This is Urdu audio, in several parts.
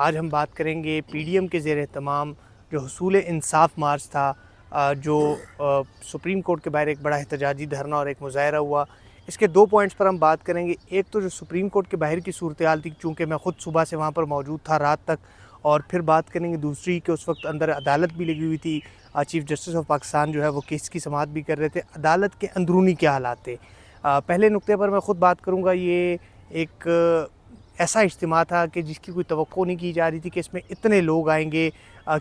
آج ہم بات کریں گے پی ڈی ایم کے زیر اہتمام جو حصول انصاف مارچ تھا، جو سپریم کورٹ کے باہر ایک بڑا احتجاجی دھرنا اور ایک مظاہرہ ہوا۔ اس کے دو پوائنٹس پر ہم بات کریں گے۔ ایک تو جو سپریم کورٹ کے باہر کی صورتحال تھی، چونکہ میں خود صبح سے وہاں پر موجود تھا رات تک، اور پھر بات کریں گے دوسری کہ اس وقت اندر عدالت بھی لگی ہوئی تھی، چیف جسٹس آف پاکستان جو ہے وہ کیس کی سماعت بھی کر رہے تھے۔ عدالت کے اندرونی کیا حالات تھے؟ پہلے نقطے پر میں خود بات کروں گا۔ یہ ایک ایسا اجتماع تھا کہ جس کی کوئی توقع نہیں کی جا رہی تھی کہ اس میں اتنے لوگ آئیں گے،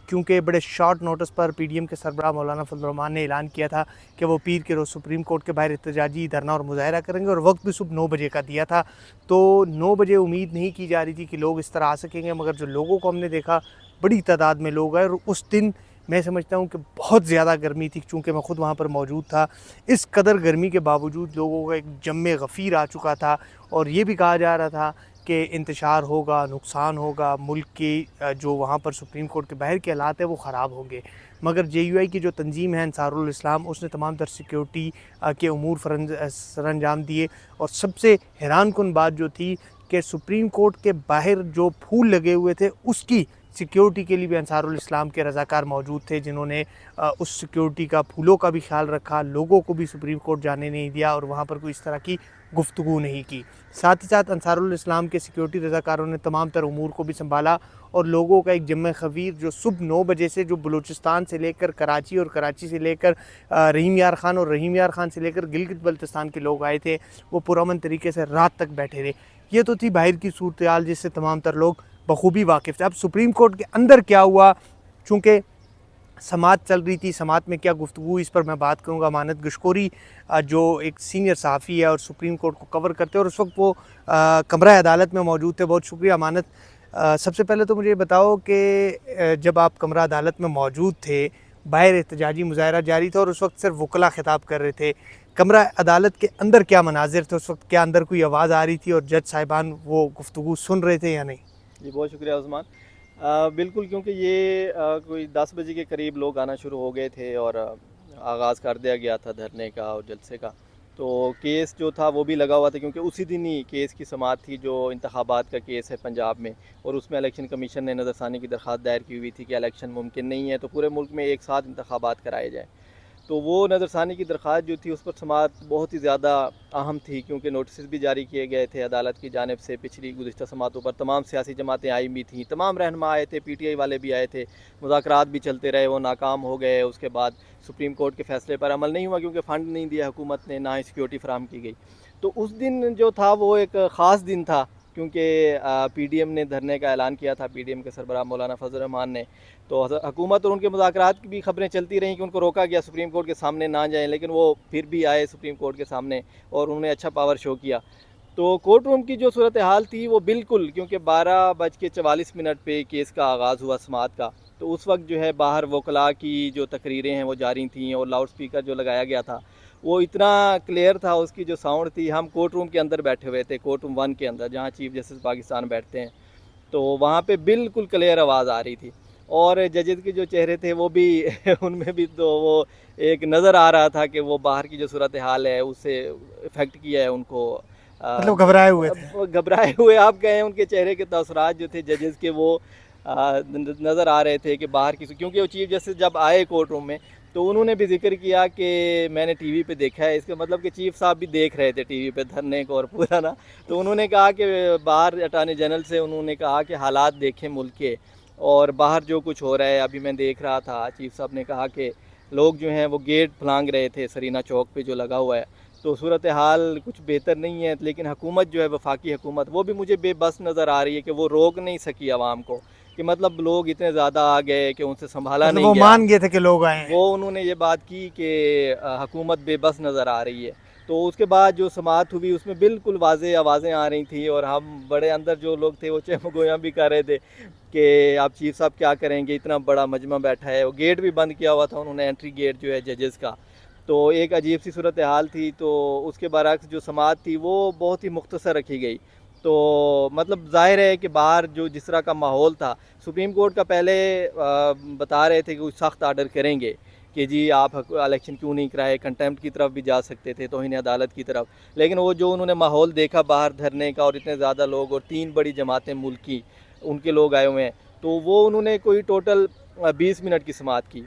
کیونکہ بڑے شارٹ نوٹس پر پی ڈی ایم کے سربراہ مولانا فضل الرحمان نے اعلان کیا تھا کہ وہ پیر کے روز سپریم کورٹ کے باہر احتجاجی دھرنا اور مظاہرہ کریں گے، اور وقت بھی صبح 9 بجے کا دیا تھا۔ تو 9 بجے امید نہیں کی جا رہی تھی کہ لوگ اس طرح آ سکیں گے، مگر جو لوگوں کو ہم نے دیکھا بڑی تعداد میں لوگ آئے، اور اس دن میں سمجھتا ہوں کہ بہت زیادہ گرمی تھی، چونکہ میں خود وہاں پر موجود تھا۔ اس قدر گرمی کے باوجود لوگوں کا ایک جم غفیر آ چکا تھا، اور یہ بھی کہا جا رہا تھا کہ انتشار ہوگا، نقصان ہوگا، ملک کی جو وہاں پر سپریم کورٹ کے باہر کے حالات ہیں وہ خراب ہوں گے۔ مگر جے یو آئی کی جو تنظیم ہے انصار الاسلام، اس نے تمام تر سیکیورٹی کے امور سر انجام دیے، اور سب سے حیران کن بات جو تھی کہ سپریم کورٹ کے باہر جو پھول لگے ہوئے تھے اس کی سیکیورٹی کے لیے بھی انصار الاسلام کے رضاکار موجود تھے، جنہوں نے اس سیکیورٹی کا، پھولوں کا بھی خیال رکھا، لوگوں کو بھی سپریم کورٹ جانے نہیں دیا، اور وہاں پر کوئی اس طرح کی گفتگو نہیں کی۔ ساتھ ہی ساتھ انصار الاسلام کے سیکیورٹی رضاکاروں نے تمام تر امور کو بھی سنبھالا، اور لوگوں کا ایک جمع خفیر جو صبح 9 بجے سے جو بلوچستان سے لے کر کراچی، اور کراچی سے لے کر رحیم یار خان، اور رحیم یار خان سے لے کر گلگت بلتستان کے لوگ آئے تھے، وہ پرامن طریقے سے رات تک بیٹھے رہے۔ یہ تو تھی باہر کی صورتحال جس سے تمام تر لوگ بخوبی واقف تھے۔ اب سپریم کورٹ کے اندر کیا ہوا، چونکہ سماعت چل رہی تھی، سماعت میں کیا گفتگو ہوئی اس پر میں بات کروں گا۔ امانت گشکوری جو ایک سینئر صحافی ہے اور سپریم کورٹ کو کور کرتے ہیں، اور اس وقت وہ کمرہ عدالت میں موجود تھے۔ بہت شکریہ امانت۔ سب سے پہلے تو مجھے بتاؤ کہ جب آپ کمرہ عدالت میں موجود تھے، باہر احتجاجی مظاہرہ جاری تھا، اور اس وقت صرف وکلاء خطاب کر رہے تھے، کمرہ عدالت کے اندر کیا مناظر تھے اس وقت؟ کیا اندر کوئی آواز آ رہی تھی اور جج صاحبان وہ گفتگو سن رہے تھے یا نہیں؟ جی بہت شکریہ عثمان۔ بالکل، کیونکہ یہ کوئی 10 بجے کے قریب لوگ آنا شروع ہو گئے تھے، اور آغاز کر دیا گیا تھا دھرنے کا اور جلسے کا۔ تو کیس جو تھا وہ بھی لگا ہوا تھا، کیونکہ اسی دن ہی کیس کی سماعت تھی جو انتخابات کا کیس ہے پنجاب میں، اور اس میں الیکشن کمیشن نے نظر ثانی کی درخواست دائر کی ہوئی تھی کہ الیکشن ممکن نہیں ہے، تو پورے ملک میں ایک ساتھ انتخابات کرائے جائیں۔ تو وہ نظر ثانی کی درخواست جو تھی اس پر سماعت بہت ہی زیادہ اہم تھی، کیونکہ نوٹسز بھی جاری کیے گئے تھے عدالت کی جانب سے۔ پچھلی گزشتہ سماعتوں پر تمام سیاسی جماعتیں آئی بھی تھیں، تمام رہنما آئے تھے، پی ٹی آئی والے بھی آئے تھے، مذاکرات بھی چلتے رہے، وہ ناکام ہو گئے۔ اس کے بعد سپریم کورٹ کے فیصلے پر عمل نہیں ہوا، کیونکہ فنڈ نہیں دیا حکومت نے، نہ ہی سیکیورٹی فراہم کی گئی۔ تو اس دن جو تھا وہ ایک خاص دن تھا، کیونکہ پی ڈی ایم نے دھرنے کا اعلان کیا تھا، پی ڈی ایم کے سربراہ مولانا فضل الرحمان نے۔ تو حکومت اور ان کے مذاکرات کی بھی خبریں چلتی رہیں کہ ان کو روکا گیا سپریم کورٹ کے سامنے نہ جائیں، لیکن وہ پھر بھی آئے سپریم کورٹ کے سامنے، اور انہوں نے اچھا پاور شو کیا۔ تو کورٹ روم کی جو صورتحال تھی وہ بالکل، کیونکہ 12:44 پہ کیس کا آغاز ہوا سماعت کا، تو اس وقت جو ہے باہر وکلاء کی جو تقریریں ہیں وہ جاری تھیں، اور لاؤڈ سپیکر جو لگایا گیا تھا وہ اتنا کلیئر تھا، اس کی جو ساؤنڈ تھی۔ ہم کورٹ روم کے اندر بیٹھے ہوئے تھے، کورٹ روم 1 کے اندر، جہاں چیف جسٹس پاکستان بیٹھتے ہیں، تو وہاں پہ بالکل کلیئر آواز آ رہی تھی، اور ججز کے جو چہرے تھے وہ بھی ان میں بھی تو وہ ایک نظر آ رہا تھا کہ وہ باہر کی جو صورتحال ہے اس سے افیکٹ کیا ہے ان کو، مطلب گھبرائے ہوئے تھے؟ گھبرائے ہوئے آپ کہیں، ان کے چہرے کے تاثرات جو تھے ججز کے وہ نظر آ رہے تھے کہ باہر کی، کیونکہ وہ چیف جسٹس جب آئے کورٹ روم میں تو انہوں نے بھی ذکر کیا کہ میں نے ٹی وی پہ دیکھا ہے، اس کا مطلب کہ چیف صاحب بھی دیکھ رہے تھے ٹی وی پہ دھرنے کو اور پورا نا۔ تو انہوں نے کہا کہ باہر اٹارنی جنرل سے انہوں نے کہا کہ حالات دیکھیں ملک کے، اور باہر جو کچھ ہو رہا ہے ابھی میں دیکھ رہا تھا، چیف صاحب نے کہا کہ لوگ جو ہیں وہ گیٹ پھلانگ رہے تھے سرینا چوک پہ جو لگا ہوا ہے، تو صورتحال کچھ بہتر نہیں ہے، لیکن حکومت جو ہے وفاقی حکومت وہ بھی مجھے بے بس نظر آ رہی ہے کہ وہ روک نہیں سکی عوام کو، کہ مطلب لوگ اتنے زیادہ آ گئے کہ ان سے سنبھالا مطلب نہیں وہ گیا۔ مان گئے تھے کہ لوگ آئے ہیں؟ وہ انہوں نے یہ بات کی کہ حکومت بے بس نظر آ رہی ہے۔ تو اس کے بعد جو سماعت ہوئی اس میں بالکل واضح آوازیں آ رہی تھیں، اور ہم بڑے اندر جو لوگ تھے وہ چہم گویاں بھی کر رہے تھے کہ آپ چیف صاحب کیا کریں گے، اتنا بڑا مجمع بیٹھا ہے۔ وہ گیٹ بھی بند کیا ہوا تھا انہوں نے، انٹری گیٹ جو ہے ججز کا، تو ایک عجیب سی صورتحال تھی۔ تو اس کے برعکس جو سماعت تھی وہ بہت ہی مختصر رکھی گئی۔ تو مطلب ظاہر ہے کہ باہر جو جس طرح کا ماحول تھا، سپریم کورٹ کا پہلے بتا رہے تھے کہ کچھ سخت آرڈر کریں گے کہ جی آپ الیکشن کیوں نہیں کرائے، کنٹیمپٹ کی طرف بھی جا سکتے تھے، توہین عدالت کی طرف، لیکن وہ جو انہوں نے ماحول دیکھا باہر دھرنے کا، اور اتنے زیادہ لوگ اور 3 بڑی جماعتیں ملک کی، ان کے لوگ آئے ہوئے ہیں، تو وہ انہوں نے کوئی ٹوٹل 20 منٹ کی سماعت کی.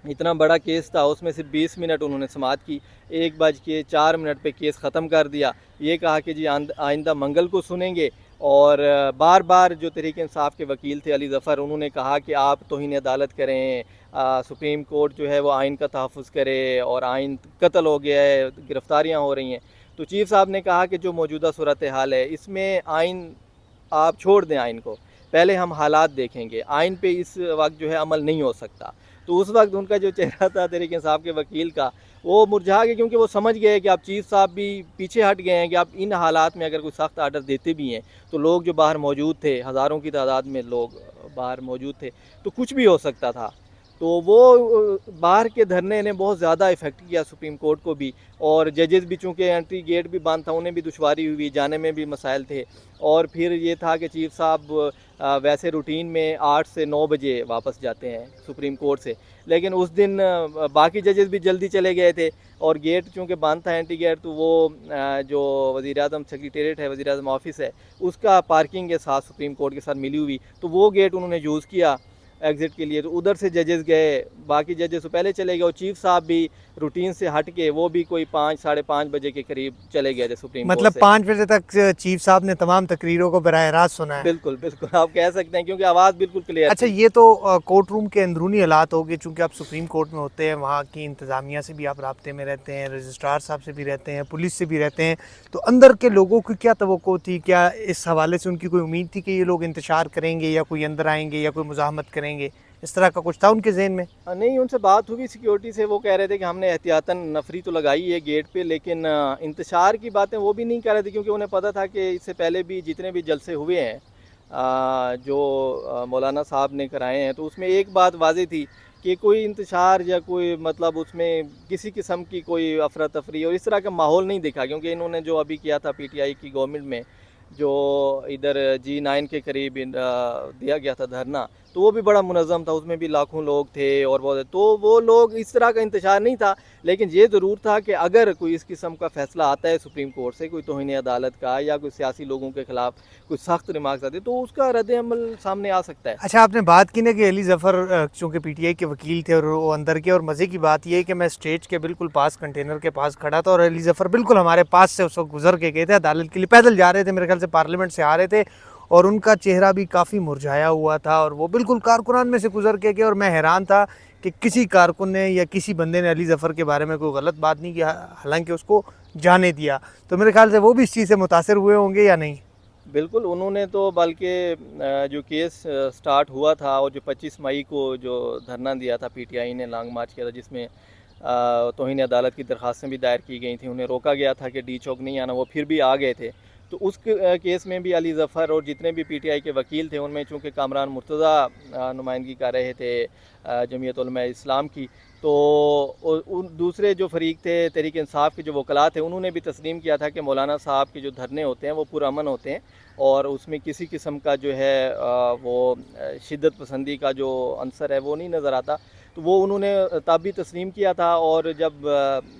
اتنا بڑا کیس تھا، اس میں صرف 20 منٹ انہوں نے سماعت کی. 1:04 پہ کیس ختم کر دیا. یہ کہا کہ جی آئندہ منگل کو سنیں گے. اور بار بار جو تحریک انصاف کے وکیل تھے علی ظفر، انہوں نے کہا کہ آپ توہین عدالت کریں، سپریم کورٹ جو ہے وہ آئین کا تحفظ کرے، اور آئین قتل ہو گیا ہے، گرفتاریاں ہو رہی ہیں. تو چیف صاحب نے کہا کہ جو موجودہ صورتحال ہے اس میں آئین آپ چھوڑ دیں، آئین کو پہلے ہم حالات دیکھیں گے، آئین پہ اس وقت جو ہے عمل نہیں ہو سکتا. تو اس وقت ان کا جو چہرہ تھا تحریک انصاف کے وکیل کا، وہ مرجھا گیا، کیونکہ وہ سمجھ گئے کہ آپ چیف صاحب بھی پیچھے ہٹ گئے ہیں کہ آپ ان حالات میں اگر کوئی سخت آرڈر دیتے بھی ہیں تو لوگ جو باہر موجود تھے، ہزاروں کی تعداد میں لوگ باہر موجود تھے، تو کچھ بھی ہو سکتا تھا. تو وہ باہر کے دھرنے نے بہت زیادہ افیکٹ کیا سپریم کورٹ کو بھی، اور ججز بھی چونکہ انٹری گیٹ بھی بند تھا، انہیں بھی دشواری ہوئی، جانے میں بھی مسائل تھے. اور پھر یہ تھا کہ چیف صاحب ویسے روٹین میں 8 سے 9 بجے واپس جاتے ہیں سپریم کورٹ سے، لیکن اس دن باقی ججز بھی جلدی چلے گئے تھے، اور گیٹ چونکہ بند تھا انٹری گیٹ، تو وہ جو وزیر اعظم سیکریٹریٹ ہے، وزیر اعظم آفس ہے، اس کا پارکنگ کے ساتھ سپریم کورٹ کے ساتھ ملی ہوئی، تو وہ گیٹ انہوں نے یوز کیا ایگزٹ کے لیے. تو ادھر سے ججز گئے، باقی ججز تو پہلے چلے گئے، اور چیف صاحب بھی روٹین سے ہٹ کے وہ بھی کوئی 5 ساڑھے 5 بجے کے قریب چلے گئے تھے سپریم کورٹ مطلب سے. 5 بجے تک چیف صاحب نے تمام تقریروں کو براہ راست سنا ہے. بالکل بالکل آپ کہہ سکتے ہیں، کیونکہ آواز بالکل کلیئر اچھا، تھی. یہ تو کورٹ روم کے اندرونی حالات ہو گئے، چونکہ آپ سپریم کورٹ میں ہوتے ہیں، وہاں کی انتظامیہ سے بھی آپ رابطے میں رہتے ہیں، رجسٹرار صاحب سے بھی رہتے ہیں، پولیس سے بھی رہتے ہیں، تو اندر کے لوگوں کی کیا توقع تھی؟ کیا اس حوالے سے ان کی کوئی امید تھی کہ یہ لوگ انتشار کریں گے، یا کوئی اندر آئیں گے، یا کوئی مزاحمت کریں گے؟ اس طرح کا کچھ تھا ان کے ذہن میں؟ نہیں، ان سے بات ہوئی سیکیورٹی سے، وہ کہہ رہے تھے کہ ہم نے احتیاطاً نفری تو لگائی ہے گیٹ پہ، لیکن انتشار کی باتیں وہ بھی نہیں کر رہے تھے، کیونکہ انہیں پتہ تھا کہ اس سے پہلے بھی جتنے بھی جلسے ہوئے ہیں جو مولانا صاحب نے کرائے ہیں، تو اس میں ایک بات واضح تھی کہ کوئی انتشار یا کوئی مطلب اس میں کسی قسم کی کوئی افراتفری اور اس طرح کا ماحول نہیں دکھا. کیونکہ انہوں نے جو ابھی کیا تھا پی ٹی آئی کی گورنمنٹ میں، جو ادھر G9 کے قریب دیا گیا تھا دھرنا، تو وہ بھی بڑا منظم تھا، اس میں بھی لاکھوں لوگ تھے، اور تو وہ لوگ اس طرح کا انتشار نہیں تھا. لیکن یہ ضرور تھا کہ اگر کوئی اس قسم کا فیصلہ آتا ہے سپریم کورٹ سے، کوئی توہین عدالت کا یا کوئی سیاسی لوگوں کے خلاف کوئی سخت ریمارکس آتے، تو اس کا رد عمل سامنے آ سکتا ہے. اچھا، آپ نے بات کی نا کہ علی ظفر چونکہ پی ٹی آئی کے وکیل تھے اور وہ اندر کے، اور مزے کی بات یہ ہے کہ میں اسٹیج کے بالکل پاس، کنٹینر کے پاس کھڑا تھا، اور علی ظفر بالکل ہمارے پاس سے اس وقت گزر کے گئے تھے عدالت کے لیے، پیدل جا رہے تھے، میرے خیال سے پارلیمنٹ سے آ رہے تھے، اور ان کا چہرہ بھی کافی مرجھایا ہوا تھا، اور وہ بالکل کارکنان میں سے گزر کے گئے، اور میں حیران تھا کہ کسی کارکن نے یا کسی بندے نے علی ظفر کے بارے میں کوئی غلط بات نہیں کیا، حالانکہ اس کو جانے دیا. تو میرے خیال سے وہ بھی اس چیز سے متاثر ہوئے ہوں گے یا نہیں؟ بالکل، انہوں نے تو بلکہ جو کیس سٹارٹ ہوا تھا، اور جو 25 مئی کو جو دھرنا دیا تھا پی ٹی آئی نے، لانگ مارچ کیا تھا، جس میں توہین عدالت کی درخواستیں بھی دائر کی گئی تھیں، انہیں روکا گیا تھا کہ ڈی چوک نہیں آنا، وہ پھر بھی آ گئے تھے. تو اس کیس میں بھی علی ظفر اور جتنے بھی پی ٹی آئی کے وکیل تھے، ان میں چونکہ کامران مرتضیٰ نمائندگی کر رہے تھے جمعیت علماء اسلام کی، تو دوسرے جو فریق تھے تحریک انصاف کے جو وکلاء تھے، انہوں نے بھی تسلیم کیا تھا کہ مولانا صاحب کے جو دھرنے ہوتے ہیں وہ پرامن ہوتے ہیں، اور اس میں کسی قسم کا جو ہے وہ شدت پسندی کا جو عنصر ہے وہ نہیں نظر آتا. تو وہ انہوں نے تب بھی تسلیم کیا تھا. اور جب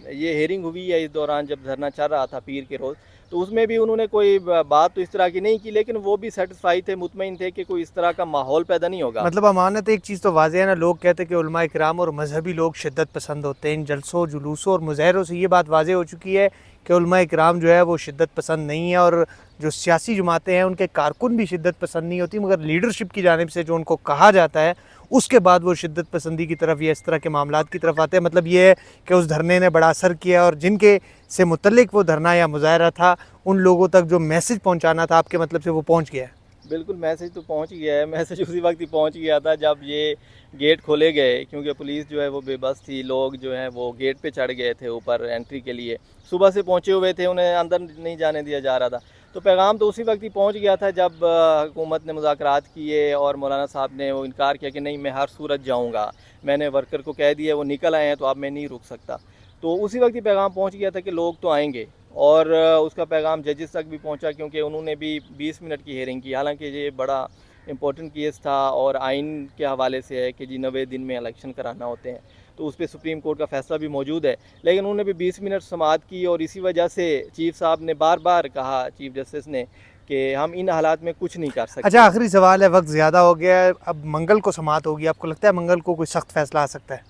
یہ ہیئرنگ ہوئی ہے اس دوران، جب دھرنا چل رہا تھا پیر کے روز، تو اس میں بھی انہوں نے کوئی بات تو اس طرح کی نہیں کی، لیکن وہ بھی سیٹسفائی تھے، مطمئن تھے کہ کوئی اس طرح کا ماحول پیدا نہیں ہوگا. مطلب امانت ایک چیز تو واضح ہے نا، لوگ کہتے ہیں کہ علماء کرام اور مذہبی لوگ شدت پسند ہوتے ہیں، ان جلسوں، جلوسوں اور مظاہروں سے یہ بات واضح ہو چکی ہے کہ علماء کرام جو ہے وہ شدت پسند نہیں ہے، اور جو سیاسی جماعتیں ہیں ان کے کارکن بھی شدت پسند نہیں ہوتی، مگر لیڈرشپ کی جانب سے جو ان کو کہا جاتا ہے اس کے بعد وہ شدت پسندی کی طرف یا اس طرح کے معاملات کی طرف آتے ہیں. مطلب یہ ہے کہ اس دھرنے نے بڑا اثر کیا، اور جن کے سے متعلق وہ دھرنا یا مظاہرہ تھا، ان لوگوں تک جو میسج پہنچانا تھا آپ کے مطلب سے وہ پہنچ گیا ہے. بالکل، میسج تو پہنچ گیا ہے. میسج اسی وقت ہی پہنچ گیا تھا جب یہ گیٹ کھولے گئے، کیونکہ پولیس جو ہے وہ بے بس تھی، لوگ جو ہیں وہ گیٹ پہ چڑھ گئے تھے اوپر انٹری کے لیے، صبح سے پہنچے ہوئے تھے، انہیں اندر نہیں جانے دیا جا رہا تھا. تو پیغام تو اسی وقت ہی پہنچ گیا تھا جب حکومت نے مذاکرات کیے، اور مولانا صاحب نے وہ انکار کیا کہ نہیں، میں ہر صورت جاؤں گا، میں نے ورکر کو کہہ دیا، وہ نکل آئے ہیں، تو اب میں نہیں رک سکتا. تو اسی وقت ہی پیغام پہنچ گیا تھا کہ لوگ تو آئیں گے، اور اس کا پیغام ججز تک بھی پہنچا، کیونکہ انہوں نے بھی 20 منٹ کی ہیئرنگ کی. حالانکہ یہ بڑا امپورٹنٹ کیس تھا، اور آئین کے حوالے سے ہے کہ جی 90 دن میں الیکشن کرانا ہوتے ہیں، تو اس پہ سپریم کورٹ کا فیصلہ بھی موجود ہے. لیکن انہوں نے بھی 20 منٹ سماعت کی، اور اسی وجہ سے چیف صاحب نے بار بار کہا، چیف جسٹس نے، کہ ہم ان حالات میں کچھ نہیں کر سکتے. اچھا آخری سوال ہے, وقت زیادہ ہو گیا ہے, اب منگل کو سماعت ہوگی, آپ کو لگتا ہے منگل کو کوئی سخت فیصلہ آ سکتا ہے؟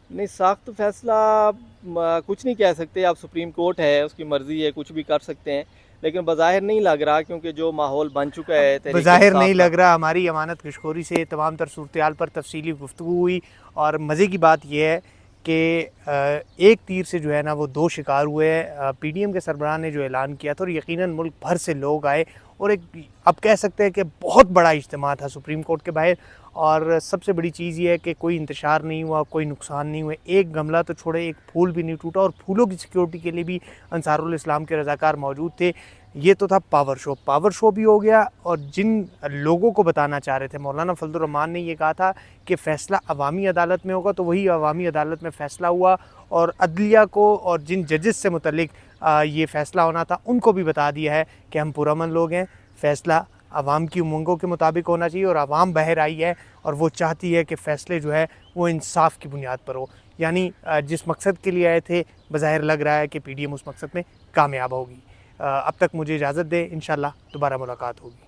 نہیں, سخت فیصلہ کچھ نہیں کہہ سکتے, اب سپریم کورٹ ہے, اس کی مرضی ہے, کچھ بھی کر سکتے ہیں, لیکن بظاہر نہیں لگ رہا, کیونکہ جو ماحول بن چکا ہے تحریک بظاہر انصاف نہیں کا. لگ رہا. ہماری امانت کشکوری سے تمام تر صورتحال پر تفصیلی گفتگو ہوئی, اور مزے کی بات یہ ہے کہ ایک تیر سے جو ہے نا وہ دو شکار ہوئے ہیں. پی ڈی ایم کے سربراہ نے جو اعلان کیا تھا, اور یقیناً ملک بھر سے لوگ آئے, اور ایک اب کہہ سکتے ہیں کہ بہت بڑا اجتماع تھا سپریم کورٹ کے باہر. اور سب سے بڑی چیز یہ ہے کہ کوئی انتشار نہیں ہوا, کوئی نقصان نہیں ہوئے, ایک گملہ تو چھوڑے ایک پھول بھی نہیں ٹوٹا, اور پھولوں کی سیکیورٹی کے لیے بھی انصار الاسلام کے رضاکار موجود تھے. یہ تو تھا پاور شو بھی ہو گیا. اور جن لوگوں کو بتانا چاہ رہے تھے, مولانا فضل الرحمان نے یہ کہا تھا کہ فیصلہ عوامی عدالت میں ہوگا, تو وہی عوامی عدالت میں فیصلہ ہوا, اور عدلیہ کو اور جن ججز سے متعلق یہ فیصلہ ہونا تھا ان کو بھی بتا دیا ہے کہ ہم پرامن لوگ ہیں, فیصلہ عوام کی امنگوں کے مطابق ہونا چاہیے, اور عوام باہر آئی ہے اور وہ چاہتی ہے کہ فیصلے جو ہے وہ انصاف کی بنیاد پر ہو. یعنی جس مقصد کے لیے آئے تھے, بظاہر لگ رہا ہے کہ پی ڈی ایم اس مقصد میں کامیاب ہوگی. اب تک مجھے اجازت دیں, انشاءاللہ دوبارہ ملاقات ہوگی.